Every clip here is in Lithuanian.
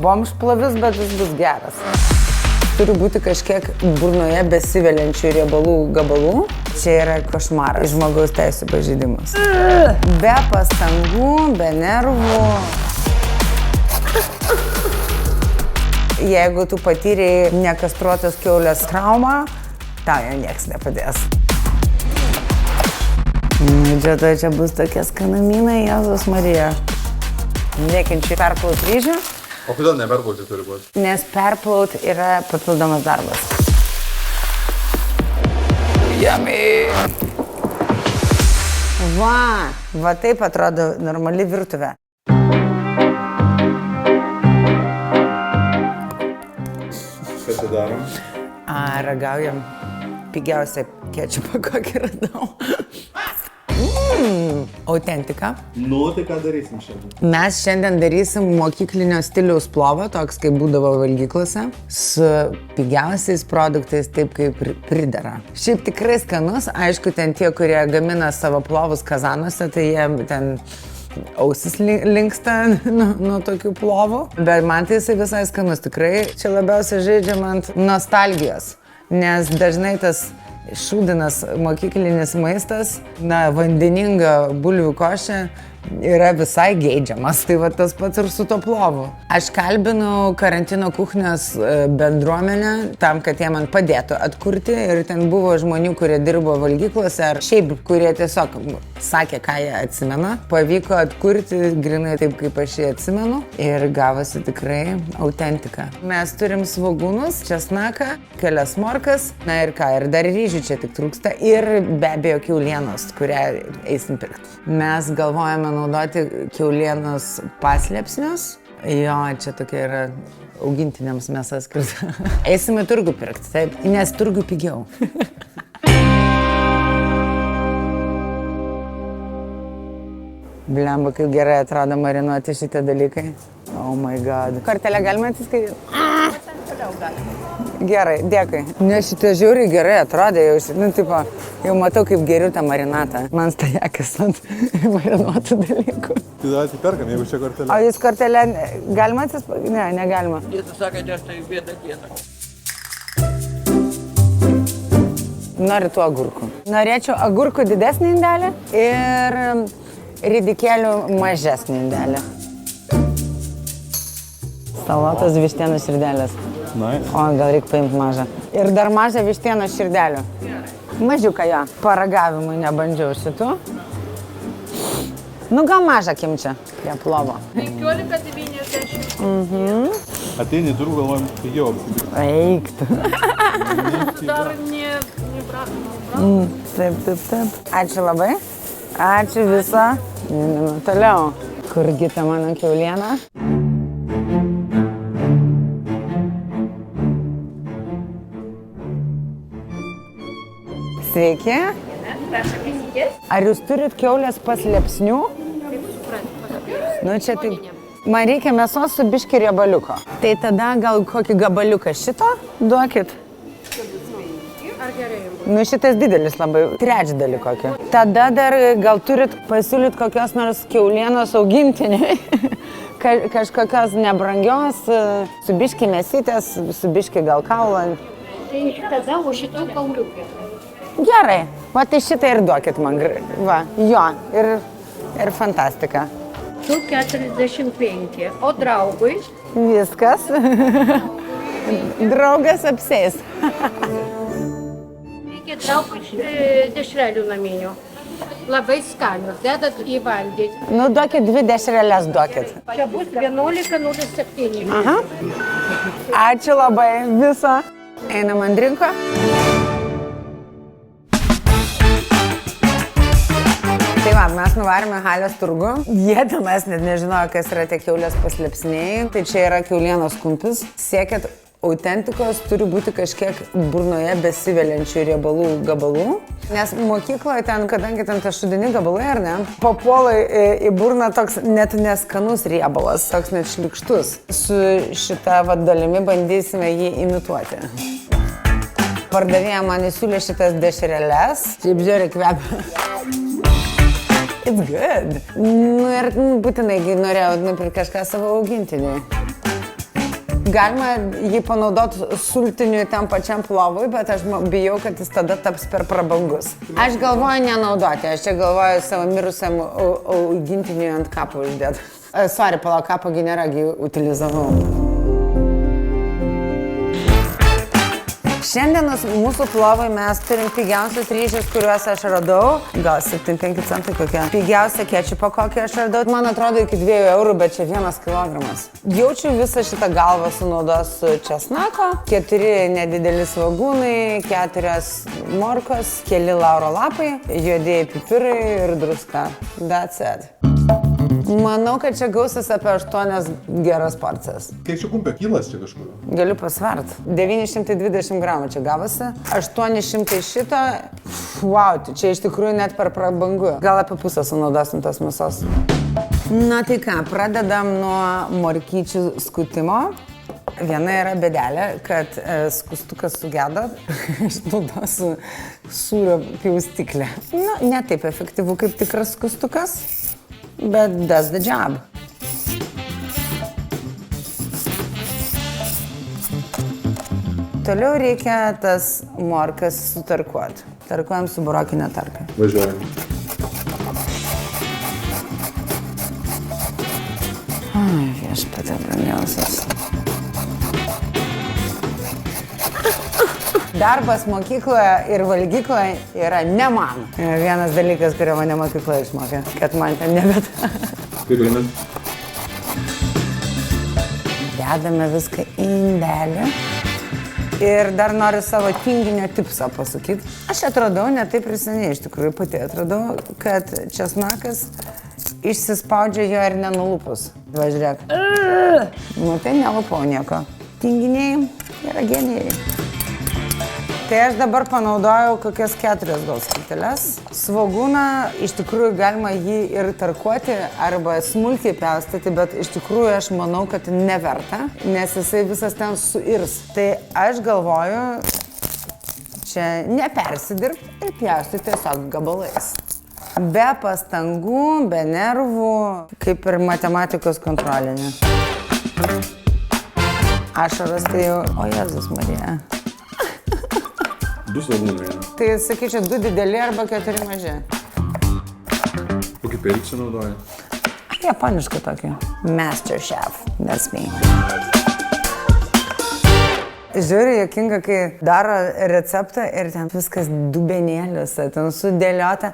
Bomžplovis, bet jis bus geras. Turi būti kažkiek burnoje besiveliančių riebalų gabalų. Čia yra košmaras, žmogaus teisų pažeidimas. Be pastangų, be nervų. Jeigu tu patyrei nekastruotos kiaulės traumą, tau jau nieks nepadės. Čia bus tokie skanamynai, Jėzus Marija. Nekenčiu perplaut ryžių. O kodėl neperplauti turi būti? Nes perplaut yra papildomas darbas. Yummy! Va taip atrodo normali virtuvė. Ką čia darom? Ragaujam pigiausią kečupą, kokį radau. Autentika. Nu, tai ką darysim šiandien? Mes šiandien darysim mokyklinio stiliaus plovą, toks kaip būdavo valgyklose, su pigiausiais produktais, taip kaip pridera. Šiaip tikrai skanus, aišku, ten tie, kurie gamina savo plovus kazanuose, tai jie ten ausis linksta nuo tokių plovų. Bet man tai jisai visai skanus, tikrai. Čia labiausiai žaidžiam ant nostalgijos, nes dažnai tas šūdinas mokyklinis maistas, vandeninga bulvių košė yra visai geidžiamas. Tai va tas pats ir su to plovu. Aš kalbinau karantino kuchnios bendruomenę tam, kad jie man padėtų atkurti ir ten buvo žmonių, kurie dirbo valgyklose ar šiaip, kurie tiesiog sakė, ką jie atsimena. Pavyko atkurti grinai taip, kaip aš jį atsimenu ir gavosi tikrai autentika. Mes turim svogūnus, česnaką, kelias morkas, ir ką, ir dar ryžių čia tik trūksta ir be abejo kiaulienos, kurią eisim pirkti. Mes galvojame naudoti kiaulienos paslėpsnius. Jo, čia tokia yra augintiniams mėsa skirta. Eisime turgų pirkti, taip, nes turgų pigiau. Blemba, kaip gerai atrodo marinuoti šitie dalykai. Oh my god. Kortelę galima atsiskaityti? Gerai, dėkui. Nes šitie žiauriai gerai atrodė, jau matau, kaip geriu tą marinatą. Man stajakas ant marinuotų dalykų. Tai dar atsiperkam, jeigu čia kortelė. O jūs kortelę galima atsiskaityti? Ne, negalima. Jūs sakėte, aš tai bėdą dieną. Noriu tų agurkų. Norėčiau agurkų didesnį indelį ir ridikėlių mažesnį indelį. Salotos vištienos širdelės. Nice. O, gal reikia paimti mažą. Ir dar mažą vištienos širdelių. Mažiuką jo. Paragavimui nebandžiau šitų. Nu, gal mažą kimčią prie plovo. 15,90. Ateini turų, galvojam, pigiau apsipirkti. Eik tu. Dar neprašau. Taip. Ačiū labai. Ačiū visą. Toliau. Kurgi ta mano kiauliena? Sveiki. Ar jūs turit kiaulės paslėpsnių? Nu, čia taip. Man reikia mėsos su biški riebaliuko. Tai tada gal kokį gabaliuką šito duokit. Nu, šitas didelis labai, trečdalį kokį. Tada dar gal turit pasiūlyt kokios nors kiaulienos augintiniui. Kažkokios nebrangios, su biški mėsytės, su biški gal kaulą. Tai tada už šitų kauliukų. Gerai, va tai šitą ir duokit man. Va, jo, ir fantastika. 2,45. O draugui? Viskas. Draugas apsės. Reikia draugui dešrelių naminių. Labai skanius, dedat į vandenį. Nu, duokit 2 dešreles, duokit. Čia bus 11,07. Aha. Ačiū labai, visą. Einam ant drinko. Tai va, mes nuvarėme Halės turgų. Jie tenais net nežinojo, kas yra tie kiaulės paslėpsniai. Tai čia yra kiaulienos kumpis. Siekėt autentikos, turi būti kažkiek burnoje besiveliančių riebalų gabalų. Nes mokykloje ten, kadangi ten tie šudini gabalai, ar ne, papuola į burną toks net neskanus riebalas, toks net šlikštus. Su šita dalimi bandysime jį imituoti. Pardavėja man įsiūlė šitas dešreles. Šiaip žiūrė kvepia. It's good. Nu ir būtinai norėjau nupirkti kažką savo augintiniui. Galima jį panaudoti sultiniui tam pačiam plovui, bet aš bijau, kad jis tada taps per prabangus. Aš galvoju nenaudoti, aš čia galvoju savo mirusiam augintiniui ant kapo uždėti. Sorry, palauk, kapo gi nėra, gi utilizavau. Šiandienos mūsų plovai mes turim pigiausius ryžius, kuriuos aš radau. Gal 75 centai kokie. Pigiausią kečupą, kokį aš radau. Man atrodo iki 2 eurų, bet čia 1 kilogramas. Jaučiu visą šitą galvą sunaudos su česnako, 4 nedideli svogūnai, 4 morkos, keli lauro lapai, juodieji pipirai ir druska. That's it. Manau, kad čia gausis apie 8 geras porcijas. Kiek čia kumpė kilas čia kažkur? Galiu pasvert. 920 gramų čia gavosi. 800 šito. Wow, čia iš tikrųjų net per prabangu. Gal apie pusę sunaudosim tos mėsos. Na tai ką, pradedam nuo morkyčių skutimo. Viena yra bėdelė, kad skustukas sugedo. Aš naudosiu sūrio pjaustyklę. Na, ne taip efektyvu kaip tikras skustukas. But does the job. Toliau reikia tas morkas sutarkuoti. Tarkuojam su burokinė tarka. Važiuojam. Ai, viešpatie brangiausias. Darbas mokykloje ir valgykloje yra ne man. Vienas dalykas, kurio mane mokykloje išmokė, kad man ten nebet. Kaip eina? Dedame viską į indelį. Ir dar noriu savo tinginio tipsą pasakyti. Aš atradau, ne taip ir seniai, iš tikrųjų pati atradau, kad česnakas išsispaudžia jo ir nenulupus. Va, žiūrėk. Nu tai nelupau nieko. Tinginiai yra genijai. Tai aš dabar panaudojau kokias 4 gal skilteles. Svogūną iš tikrųjų galima jį ir tarkuoti arba smulkiai pjaustyti, bet iš tikrųjų aš manau, kad neverta, nes jisai visas ten suirs. Tai aš galvoju, čia nepersidirbti ir pjaustyti tiesiog gabalais. Be pastangų, be nervų, kaip ir matematikos kontrolinė. Ašaras tai jau, o Jėzus Marija. 2 svogūnai. Tai sakyčiau, 2 dideli arba 4 maži. Kokį perikšį naudoji? Japonišką tokį. Master Chef. That's me. Žiūri, juokinga, kai daro receptą ir ten viskas dubenėliuose, ten sudėliota.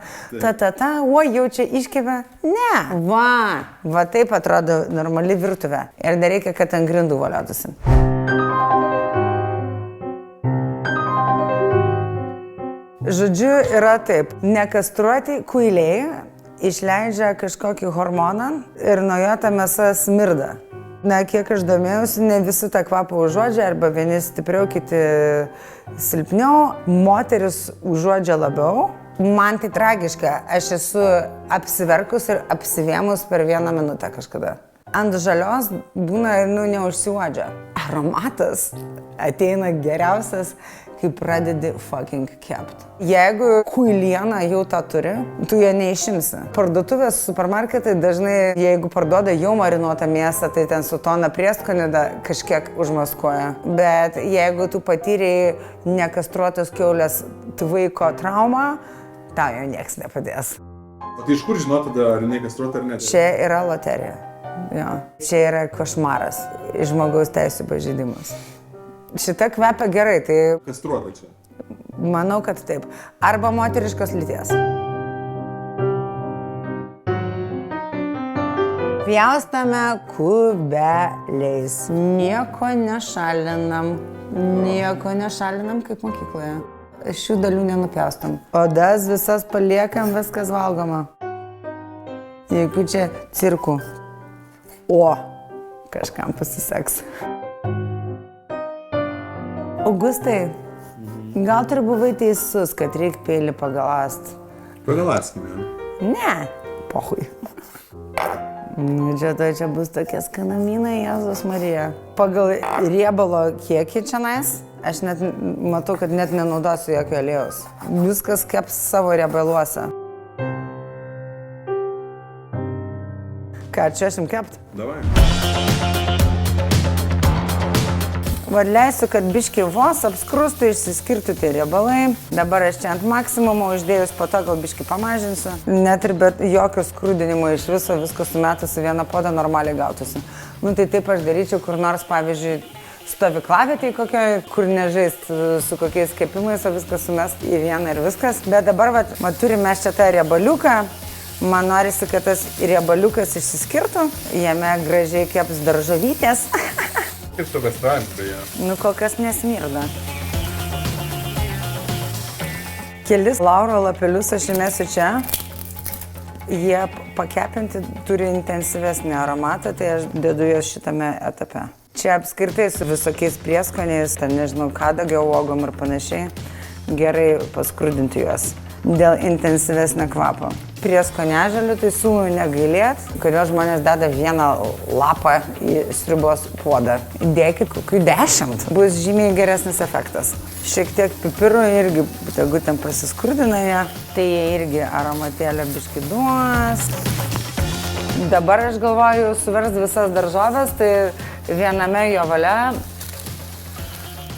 O jau čia iškepė? Ne. Va taip atrodo normali virtuvė. Ir dar reikia, kad ant grindų valiotųsi. Žodžiu, yra taip, nekastruoti kuiliai išleidžia kažkokį hormoną ir nuo jo ta mėsa smirda. Na, kiek aš domėjausi, ne visi tą kvapą užuodžia, arba vieni stipriau, kiti silpniau, moteris užuodžia labiau. Man tai tragiška, aš esu apsiverkus ir apsivėmus per 1 minutę kažkada. Ant žalios būna ir neužsiuodžia. Aromatas ateina geriausias, kai pradedi fucking kept. Jeigu kuiliena jau tą turi, tu ją neišimsi. Parduotuvės, supermarketai dažnai, jeigu parduoda jau marinuotą mėsą, tai ten su tona prieskonio kažkiek užmaskuoja. Bet jeigu tu patyrei nekastruotos kiaulės tvaiko traumą, tau jau nieks nepadės. O tai iš kur žinot tada, ar jinai kastruota ar ne? Čia yra loterija. Jo. Čia yra košmaras. Žmogaus teisų pažeidimas. Šita kvepia gerai, tai... Kastruota čia. Manau, kad taip. Arba moteriškos lyties. Pjaustame kubeliais. Nieko nešalinam. Kaip mokykloje. Šių dalių nenupjaustam. Odas visas paliekam, viskas valgoma. Jeigu čia cirkų. O, kažkam pasiseks. Augustai, gal tu ir buvai teisus, kad reikia peilį pagalast? Pagalaskime. Ne, pohui. Nu, čia bus tokie skanamynai, Jėzus Marija. Pagal riebalo kiekį čionais, aš net matau, kad net nenaudosiu jokio aliejaus. Viskas keps savo riebaluose. Ką, čia aš jums kept? Davai. Vadleisiu, kad biški vos apskrustų, išsiskirtų tie riebalai. Dabar aš čia ant maksimumo uždėjus, po to gal biški pamažinsiu. Net ir be jokio skrūdinimo iš viso, viskas sumetusi vieną podą normaliai gautųsi. Nu tai taip aš daryčiau kur nors, pavyzdžiui, stovyklavietėj kokioj, kur nežaist su kokiais kepimais, o viskas sumest į vieną ir viskas. Bet dabar va, turime čia tą riebaliuką. Man norisi, kad tas riebaliukas išsiskirtų. Jame gražiai keps daržovytės. Kaip su gastrojant beje? Nu, kol kas nesmirda. Kelis lauro lapelius aš įmesiu čia. Jie pakepinti turi intensyvesnį aromatą, tai aš dedu juos šitame etape. Čia apskritai su visokiais prieskoniais, ten nežinau, kadagio uogom ir panašiai, gerai paskrudinti juos dėl intensyvesnio kvapo. Prieskonežalių tai siūlau negailėt, kodėl žmonės deda vieną lapą į sriubos puodą. Dėkit kokių 10, bus žymiai geresnis efektas. Šiek tiek pipirų irgi, tegu ten pasiskrudina jie, tai jie irgi aromatėlę biški duos. Dabar aš galvoju suverst visas daržoves, tai viename jo valia.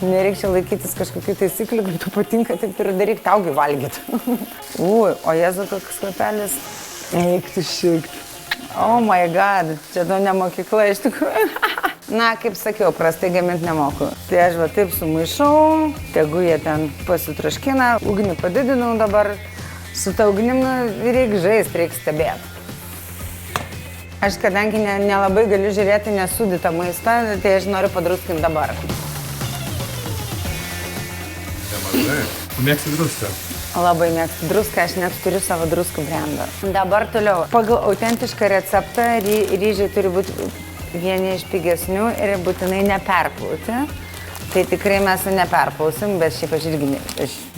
Nereikia laikytis kažkokių taisyklių, kaip tu patinka, taip ir daryk, taugi valgyt. O Jėzu, koks kvapelis. Eik tu šikt. Oh my god, čia to ne mokykla iš tikrųjų. Na, kaip sakiau, prastai gaminti nemoku. Tai aš va taip sumaišau, tegu jie ten pasitraškina, ugnį padidinau dabar. Su ta ugnim reikia žaisti, reikia stebėti. Aš kadangi nelabai galiu žiūrėti nesūdytą maistą, tai aš noriu padruskinti dabar. Tu mėgsti druską? Labai mėgstu druską, aš net turiu savo druskų brandą. Dabar toliau. Pagal autentišką receptą ryžiai turi būti vieni iš pigesnių ir būtinai neperplauti. Tai tikrai mes neperplausim, bet šiaip aš irgi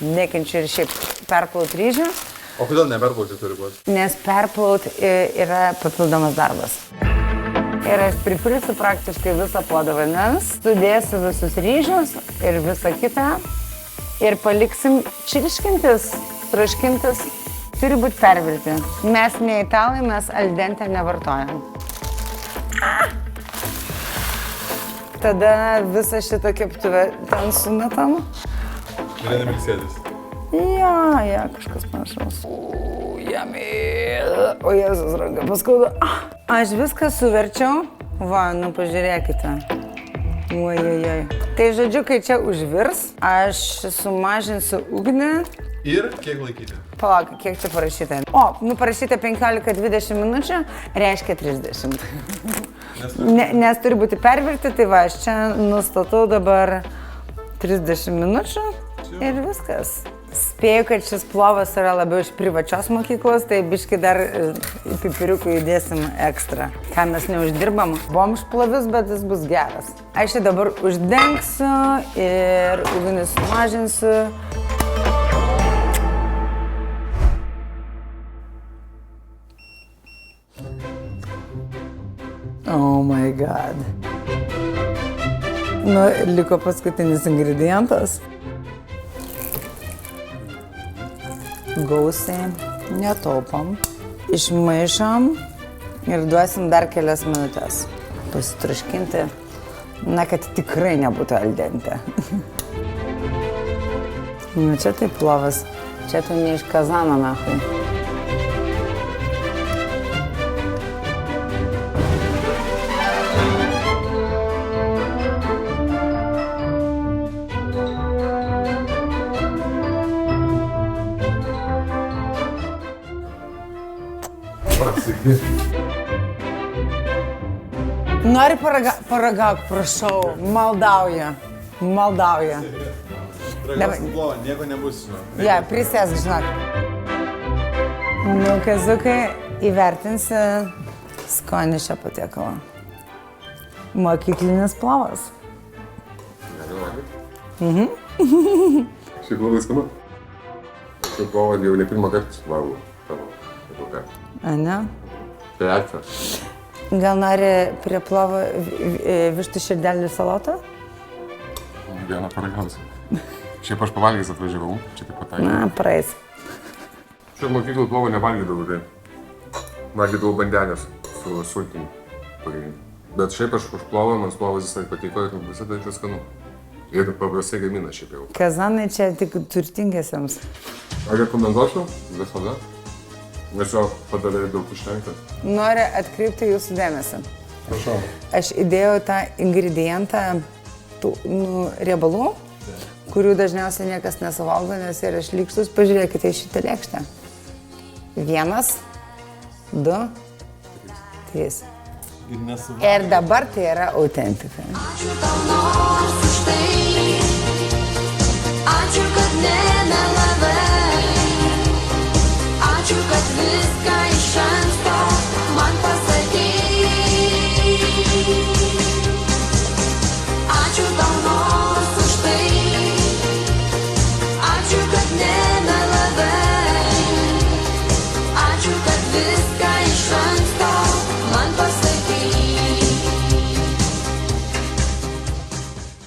nekenčiu ir šiaip perplaut ryžių. O kodėl neperplauti turi būti? Nes perplaut yra papildomas darbas. Ir aš pripilsiu praktiškai visą puodą vandens, sudėsiu visus ryžius ir visą kitą. Ir paliksim čirškintis, traškintis, turi būti pervirti. Mes ne italai, mes al dente nevartojam. Tada visą šitą keptuvę ten sumetam. Žinai, milsėdis. Ja, kažkas panašaus. Jami. O Jėzus, ranka paskauda. Aš viską suverčiau. Va, nu pažiūrėkite. Ojojoj. Tai žodžiu, kai čia užvirs, aš sumažinsiu ugnį. Ir kiek laikyti? Palauk, kiek čia parašyta? O, nu parašyta 15-20 minučių, reiškia 30. Nes turi būti pervirti, tai va, aš čia nustatau dabar 30 minučių ir viskas. Spėju, kad šis plovas yra labiau iš privačios mokyklos, tai biški dar į pipiriukų įdėsim ekstra. Ką mes neuždirbam, bomžplovis, bet jis bus geras. Aš jį dabar uždengsiu ir ugnį sumažinsiu. Oh my god. Nu, liko paskutinis ingredientas. Gausiai netaupom, išmaišom ir duosim dar kelias minutės pasitraškinti, na, kad tikrai nebūtų al dente. Nu, čia tai plovas, čia tu ne iš kazano, nahui. Nori paragauk, prašau, maldauja. Ragausim plovą, nieko nebus, žinau. Ja, prisėsk, žinok. Nu, kazukai, įvertinsi skonį šio patiekalo. Mokyklinis plovas. Šiaip labai skanu. Šiaip plovą jau ne pirmą kartą suvalgau tavo. A, ne? Tai ačiū. Gal nori prie plovo vištų širdelį salotą? Vieną paragausiu. Šiaip aš pavalgęs atvažiavau, čia taip pataikė. Na, praeis. Šiaip mokyklų plovo nevalgydavau, tai valgydavau bandelės su sultiniu pagrindiniu. Bet šiaip aš už plovą, man plovas visai patiko ir visada tai skanu. Ir paprastai gamina šiaip jau. Kazanai čia tik turtingiesiams. Ar rekomenduočiau? Visada. Nes jo padarė daug užtenka. Noriu atkreipti jūsų dėmesį. Prašau. Aš įdėjau tą ingredientą tų riebalų, kurių dažniausiai niekas nesuvalgo, nes yra šlykštus. Pažiūrėkite į šitą lėkštę. 1, 2, 3. Ir dabar tai yra autentika. Ačiū tau nors už tai,